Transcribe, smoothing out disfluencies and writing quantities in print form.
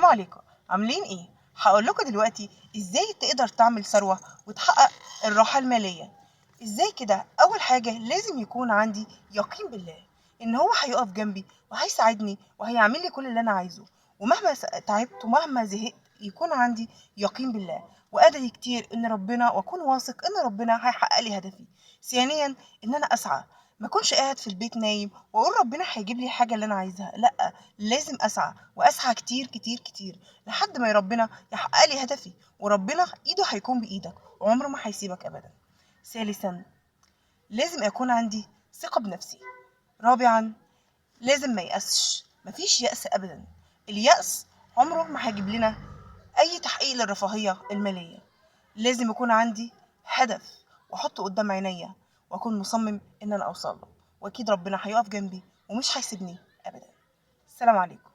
عليكم، عاملين ايه؟ هقول لكم دلوقتي ازاي تقدر تعمل ثروة وتحقق الراحة المالية. ازاي كده؟ اول حاجة لازم يكون عندي يقين بالله ان هو هيقف جنبي وهيساعدني وهيعمل لي كل اللي انا عايزه، ومهما تعبت ومهما زهقت يكون عندي يقين بالله وادعي كتير ان ربنا، واكون واثق ان ربنا هيحقق لي هدفي. ثانيا ان انا اسعى، ما اكونش قاعد في البيت نايم واقول ربنا هيجيب لي الحاجه اللي انا عايزها، لا، لازم اسعى واسعى كتير كتير كتير لحد ما ربنا يحقق لي هدفي، وربنا ايده هيكون بايدك وعمره ما هيسيبك ابدا. ثالثا لازم يكون عندي ثقه بنفسي. رابعا لازم ما يأسش، مفيش يأس ابدا. اليأس عمره ما هيجيب لنا اي تحقيق للرفاهيه الماليه. لازم يكون عندي هدف واحطه قدام عينيا واكون مصمم ان انا اوصل له، واكيد ربنا هيقف جنبي ومش هيسيبني ابدا. السلام عليكم.